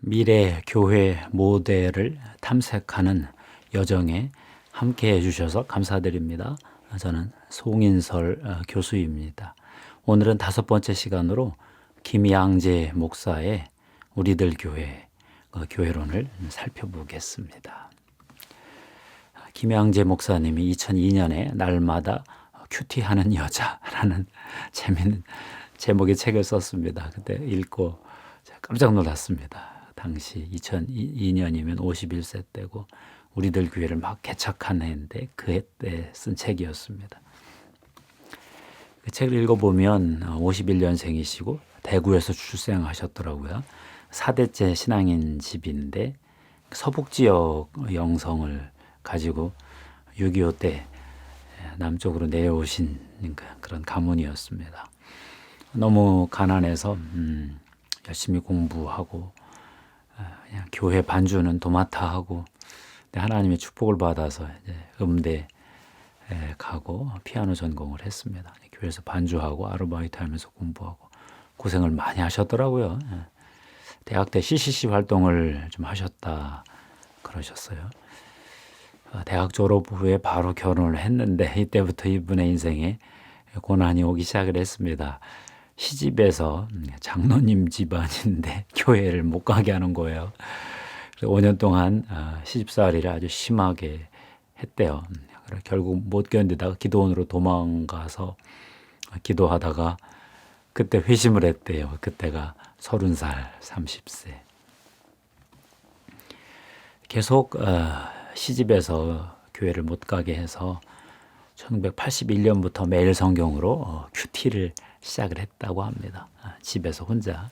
미래 교회 모델을 탐색하는 여정에 함께 해주셔서 감사드립니다. 저는 송인설 교수입니다. 오늘은 5번째 시간으로 김양재 목사의 우리들 교회 교회론을 살펴보겠습니다. 김양재 목사님이 2002년에 날마다 큐티하는 여자라는 재미있는 제목의 책을 썼습니다. 그때 읽고 깜짝 놀랐습니다. 당시 2002년이면 51세 때고 우리들 교회를 막 개척한 해인데 그 해 때 쓴 책이었습니다. 그 책을 읽어보면 51년생이시고 대구에서 출생하셨더라고요. 4대째 신앙인 집인데 서북지역 영성을 가지고 6.25 때 남쪽으로 내려오신 그런 가문이었습니다. 너무 가난해서 열심히 공부하고 그냥 교회 반주는 도맡아 하고 하나님의 축복을 받아서 이제 음대 가고 피아노 전공을 했습니다. 교회에서 반주하고 아르바이트 하면서 공부하고 고생을 많이 하셨더라고요. 대학 때 CCC 활동을 좀 하셨다 그러셨어요. 대학 졸업 후에 바로 결혼을 했는데 이때부터 이분의 인생에 고난이 오기 시작을 했습니다. 시집에서 장로님 집안인데 교회를 못 가게 하는 거예요. 그래서 5년 동안 시집살이를 아주 심하게 했대요. 결국 못 견디다가 기도원으로 도망가서 기도하다가 그때 회심을 했대요. 그때가 30살, 30세. 계속 시집에서 교회를 못 가게 해서 1981년부터 매일 성경으로 큐티를 시작을 했다고 합니다. 집에서 혼자.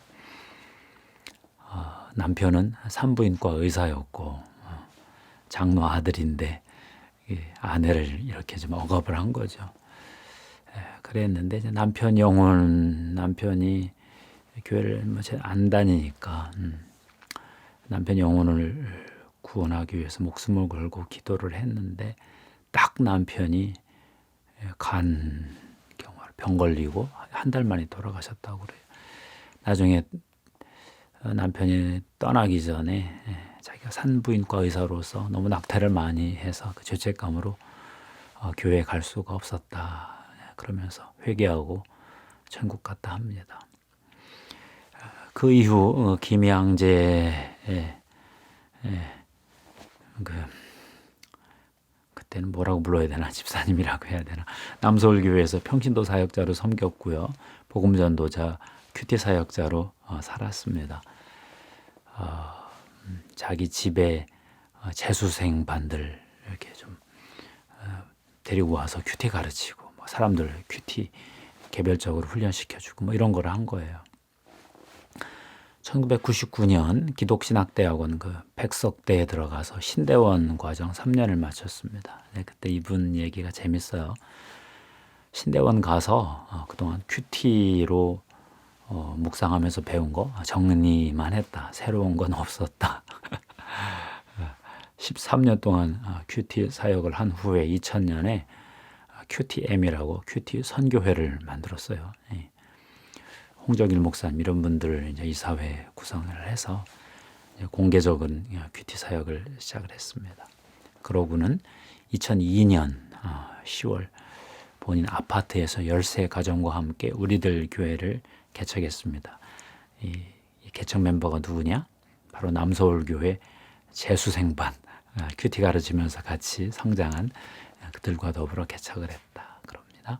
남편은 산부인과 의사였고 장로 아들인데 아내를 이렇게 좀 억압을 한 거죠. 그랬는데 이제 남편이 교회를 안 다니니까 남편 영혼을 구원하기 위해서 목숨을 걸고 기도를 했는데 딱 남편이 병 걸리고 한 달 만에 돌아가셨다고 그래요. 나중에 남편이 떠나기 전에 자기가 산부인과 의사로서 너무 낙태를 많이 해서 그 죄책감으로 교회에 갈 수가 없었다. 그러면서 회개하고 천국 갔다 합니다. 그 이후 김양재의 그때는 뭐라고 불러야 되나, 집사님이라고 해야 되나, 남서울교회에서 평신도 사역자로 섬겼고요. 복음전도자, 큐티 사역자로 살았습니다. 자기 집에 재수생 반들 이렇게 좀 데리고 와서 큐티 가르치고 사람들 큐티 개별적으로 훈련시켜주고 뭐 이런 걸 한 거예요. 1999년 기독신학대학원 백석대에 들어가서 신대원 과정 3년을 마쳤습니다. 그때 이분 얘기가 재밌어요. 신대원 가서 그동안 큐티로 묵상하면서 배운 거 정리만 했다. 새로운 건 없었다. 13년 동안 큐티 사역을 한 후에 2000년에 큐티엠이라고 큐티 선교회를 만들었어요. 홍정일 목사님 이런 분들을 이제 이사회 구성을 해서 공개적인 큐티 사역을 시작을 했습니다. 그러고는 2002년 10월 본인 아파트에서 13 가정과 함께 우리들 교회를 개척했습니다. 이 개척 멤버가 누구냐? 바로 남서울교회 재수생반 큐티 가르치면서 같이 성장한 그들과 더불어 개척을 했다 그럽니다.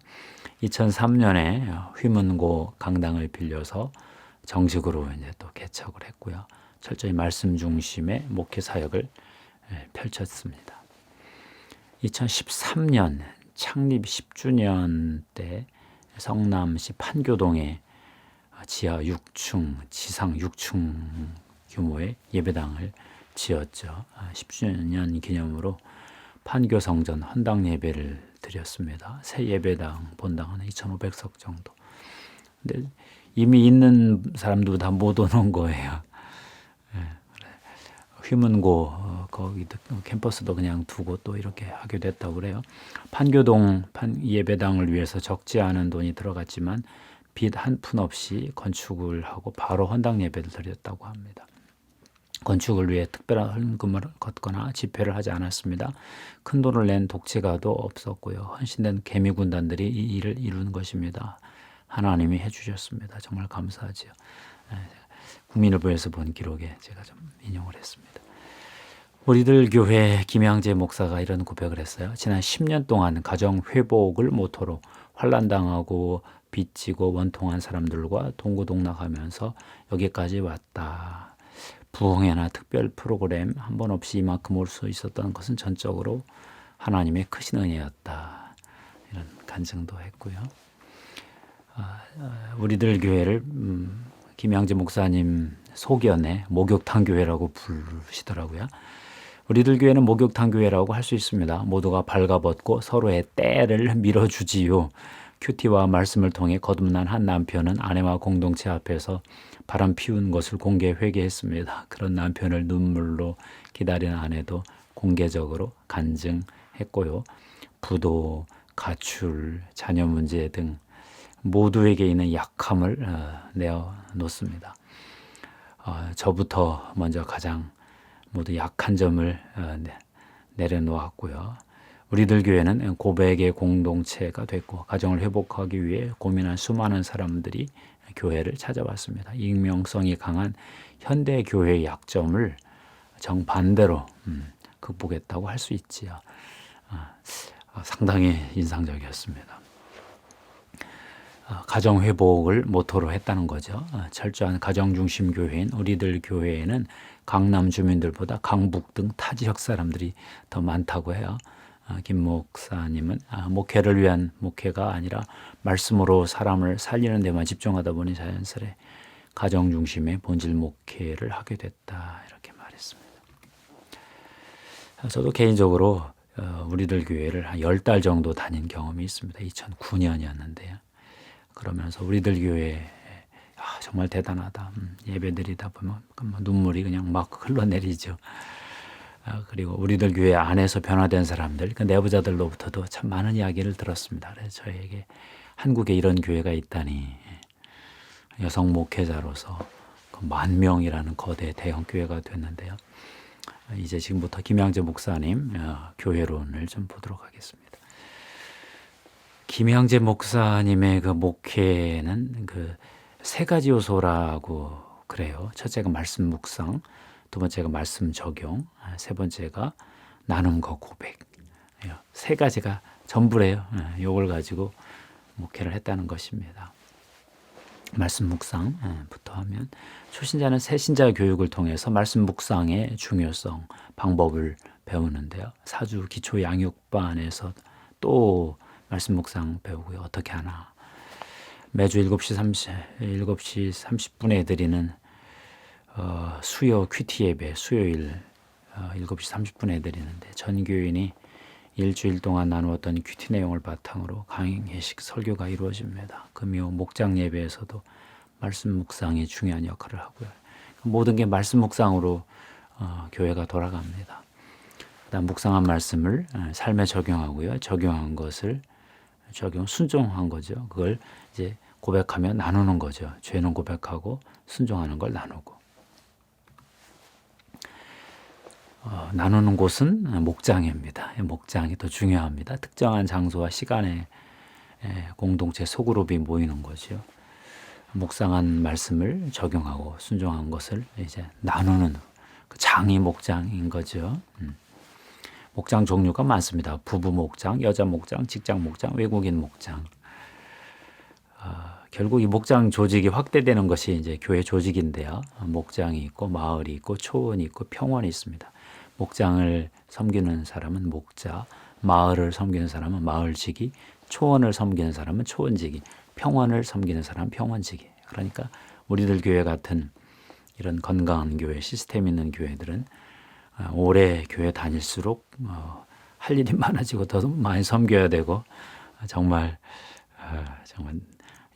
2003년에 휘문고 강당을 빌려서 정식으로 이제 또 개척을 했고요. 철저히 말씀 중심의 목회 사역을 펼쳤습니다. 2013년 창립 10주년 때 성남시 판교동에 지하 6층, 지상 6층 규모의 예배당을 지었죠. 10주년 기념으로 판교 성전 헌당 예배를 드렸습니다. 새 예배당 본당은 2,500석 정도. 근데 이미 있는 사람도 다 못 오는 거예요. 휘문고 거기 캠퍼스도 그냥 두고 또 이렇게 하게 됐다고 그래요. 판교동 예배당을 위해서 적지 않은 돈이 들어갔지만 빚 한 푼 없이 건축을 하고 바로 헌당 예배를 드렸다고 합니다. 건축을 위해 특별한 헌금을 걷거나 집회를 하지 않았습니다. 큰 돈을 낸 독재가도 없었고요. 헌신된 개미 군단들이 이 일을 이룬 것입니다. 하나님이 해주셨습니다. 정말 감사하지요. 국민일보에서 본 기록에 제가 좀 인용을 했습니다. 우리들 교회 김양재 목사가 이런 고백을 했어요. 지난 10년 동안 가정 회복을 모토로 환난당하고 빚지고 원통한 사람들과 동고동락하면서 여기까지 왔다. 부흥회나 특별 프로그램 한 번 없이 이만큼 올 수 있었던 것은 전적으로 하나님의 크신 은혜였다. 이런 간증도 했고요. 우리들 교회를 김양재 목사님 소견에 목욕탕 교회라고 부르시더라고요. 우리들 교회는 목욕탕 교회라고 할 수 있습니다. 모두가 발가벗고 서로의 때를 밀어주지요. 큐티와 말씀을 통해 거듭난 한 남편은 아내와 공동체 앞에서 바람 피운 것을 공개 회개했습니다. 그런 남편을 눈물로 기다리는 아내도 공개적으로 간증했고요. 부도, 가출, 자녀 문제 등 모두에게 있는 약함을 내어놓습니다. 저부터 먼저 가장 모두 약한 점을 내려놓았고요. 우리들 교회는 고백의 공동체가 됐고 가정을 회복하기 위해 고민한 수많은 사람들이 교회를 찾아왔습니다. 익명성이 강한 현대 교회의 약점을 정반대로 극복했다고 할 수 있지요. 상당히 인상적이었습니다. 가정 회복을 모토로 했다는 거죠. 철저한 가정 중심 교회인 우리들 교회에는 강남 주민들보다 강북 등 타 지역 사람들이 더 많다고 해요. 김 목사님은 목회를 위한 목회가 아니라 말씀으로 사람을 살리는 데만 집중하다 보니 자연스레 가정 중심의 본질 목회를 하게 됐다. 이렇게 말했습니다. 저도 개인적으로 우리들 교회를 한 10달 정도 다닌 경험이 있습니다. 2009년이었는데요. 그러면서 우리들 교회 정말 대단하다. 예배 드리다 보면 눈물이 그냥 막 흘러내리죠. 그리고 우리들 교회 안에서 변화된 사람들, 그 내부자들로부터도 참 많은 이야기를 들었습니다. 그래서 저에게 한국에 이런 교회가 있다니, 여성 목회자로서 그 10,000명이라는 거대 대형 교회가 됐는데요. 이제 지금부터 김양재 목사님 교회론을 좀 보도록 하겠습니다. 김양재 목사님의 그 목회는 그 3가지 요소라고 그래요. 첫째가 말씀 묵상, 두 번째가 말씀 적용, 세 번째가 나눔과 고백. 3가지가 전부래요. 이걸 가지고 목회를 했다는 것입니다. 말씀 묵상부터 하면 초신자는 새신자 교육을 통해서 말씀 묵상의 중요성, 방법을 배우는데요. 사주 기초 양육반에서 또 말씀 묵상 배우고요. 어떻게 하나. 매주 7시 30분에 드리는 수요 큐티 예배 수요일 7시 30분에 드리는데 전 교인이 일주일 동안 나누었던 큐티 내용을 바탕으로 강의식 설교가 이루어집니다. 금요 목장 예배에서도 말씀 묵상이 중요한 역할을 하고요. 모든 게 말씀 묵상으로 교회가 돌아갑니다. 그다음 묵상한 말씀을 삶에 적용하고요. 적용한 것을 순종한 거죠. 그걸 이제 고백하며 나누는 거죠. 죄는 고백하고 순종하는 걸 나누고. 나누는 곳은 목장입니다. 목장이 더 중요합니다. 특정한 장소와 시간에 공동체 소그룹이 모이는 거죠. 묵상한 말씀을 적용하고 순종한 것을 이제 나누는 그 장이 목장인 거죠. 목장 종류가 많습니다. 부부 목장, 여자 목장, 직장 목장, 외국인 목장. 결국 이 목장 조직이 확대되는 것이 이제 교회 조직인데요. 목장이 있고 마을이 있고 초원이 있고 평원이 있습니다. 목장을 섬기는 사람은 목자, 마을을 섬기는 사람은 마을지기, 초원을 섬기는 사람은 초원지기, 평원을 섬기는 사람은 평원지기. 그러니까 우리들 교회 같은 이런 건강한 교회, 시스템 있는 교회들은 오래 교회 다닐수록 할 일이 많아지고 더 많이 섬겨야 되고 정말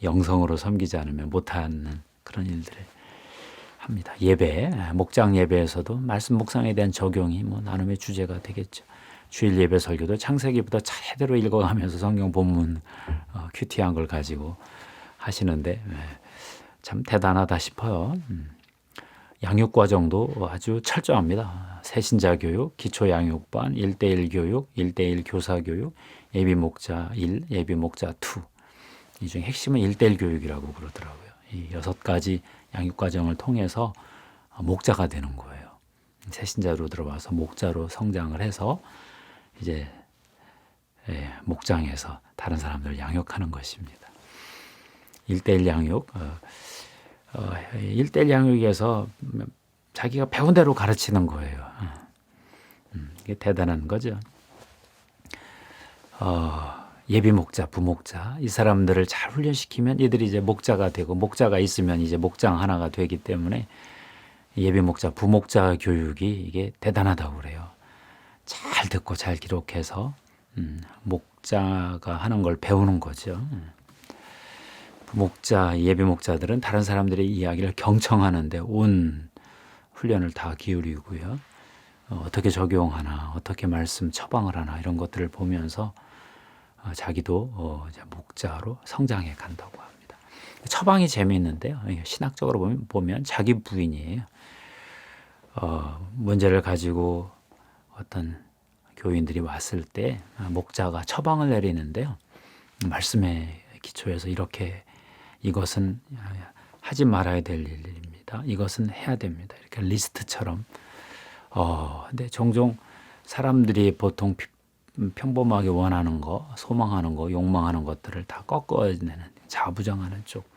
영성으로 섬기지 않으면 못하는 그런 일들을 합니다. 예배, 목장 예배에서도 말씀 묵상에 대한 적용이 나눔의 주제가 되겠죠. 주일 예배 설교도 창세기부터 제대로 읽어가면서 성경 본문 큐티한 걸 가지고 하시는데 참 대단하다 싶어요. 양육 과정도 아주 철저합니다. 새신자 교육, 기초 양육반, 1대1 교육, 1대1 교사 교육, 예비 목자 1, 예비 목자 2. 이 중에 핵심은 1대1 교육이라고 그러더라고요. 이 6가지 양육 과정을 통해서 목자가 되는 거예요. 새신자로 들어와서 목자로 성장을 해서 이제 목장에서 다른 사람들을 양육하는 것입니다. 1대1 양육, 1대1 양육에서 자기가 배운 대로 가르치는 거예요. 이게 대단한 거죠. 예비 목자, 부목자, 이 사람들을 잘 훈련시키면 이들이 이제 목자가 되고, 목자가 있으면 이제 목장 하나가 되기 때문에 예비 목자, 부목자 교육이 이게 대단하다고 그래요. 잘 듣고 잘 기록해서 목자가 하는 걸 배우는 거죠. 부목자, 예비 목자들은 다른 사람들의 이야기를 경청하는데 온 훈련을 다 기울이고요. 어떻게 적용하나, 어떻게 말씀 처방을 하나 이런 것들을 보면서 자기도 목자로 성장해 간다고 합니다. 처방이 재미있는데요. 신학적으로 보면 자기 부인이에요. 문제를 가지고 어떤 교인들이 왔을 때 목자가 처방을 내리는데요. 말씀에 기초해서 이렇게 이것은 하지 말아야 될 일입니다. 이것은 해야 됩니다. 이렇게 리스트처럼. 근데 종종 사람들이 보통 평범하게 원하는 거, 소망하는 거, 욕망하는 것들을 다 꺾어내는 자부정하는 쪽,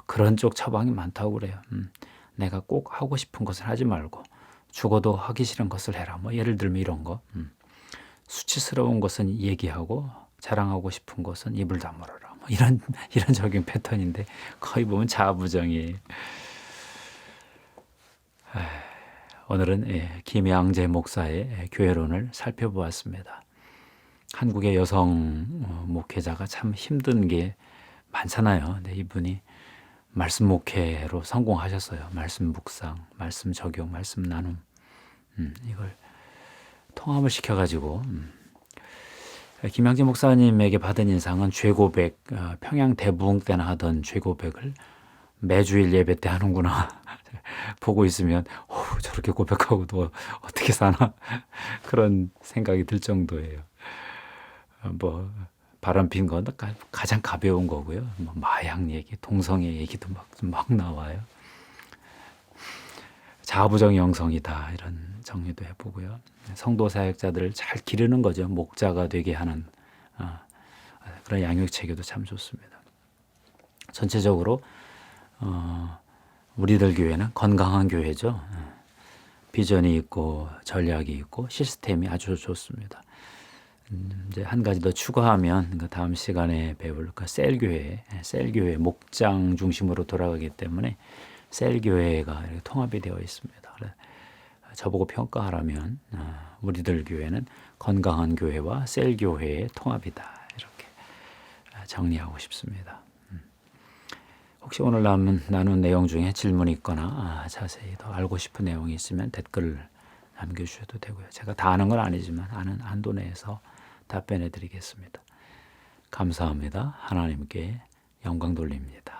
그런 쪽 처방이 많다고 그래요. 내가 꼭 하고 싶은 것을 하지 말고 죽어도 하기 싫은 것을 해라. 뭐 예를 들면 이런 거. 수치스러운 것은 얘기하고 자랑하고 싶은 것은 입을 다물어라. 뭐 이런 적인 패턴인데 거의 보면 자부정이에요. 오늘은 김양재 목사의 교회론을 살펴보았습니다. 한국의 여성 목회자가 참 힘든 게 많잖아요. 근데 이분이 말씀 목회로 성공하셨어요. 말씀 묵상, 말씀 적용, 말씀 나눔. 이걸 통합을 시켜가지고 김양재 목사님에게 받은 인상은 죄고백, 평양 대부흥 때나 하던 죄고백을 매주일 예배 때 하는구나. 보고 있으면 저렇게 고백하고도 어떻게 사나 그런 생각이 들 정도예요. 뭐 바람 핀 건 가장 가벼운 거고요. 뭐 마약 얘기, 동성애 얘기도 막 나와요. 자부정 영성이다 이런 정리도 해보고요. 성도 사역자들을 잘 기르는 거죠. 목자가 되게 하는 그런 양육 체계도 참 좋습니다. 전체적으로 우리들 교회는 건강한 교회죠. 비전이 있고 전략이 있고 시스템이 아주 좋습니다. 이제 한 가지 더 추가하면 그 다음 시간에 배울 그 셀교회 목장 중심으로 돌아가기 때문에 셀교회가 이렇게 통합이 되어 있습니다. 저보고 평가하라면 우리들 교회는 건강한 교회와 셀교회의 통합이다 이렇게 정리하고 싶습니다. 혹시 오늘 나눈 내용 중에 질문이 있거나 자세히 더 알고 싶은 내용이 있으면 댓글을 남겨주셔도 되고요. 제가 다 아는 건 아니지만 아는 한도 내에서 답변해 드리겠습니다. 감사합니다. 하나님께 영광 돌립니다.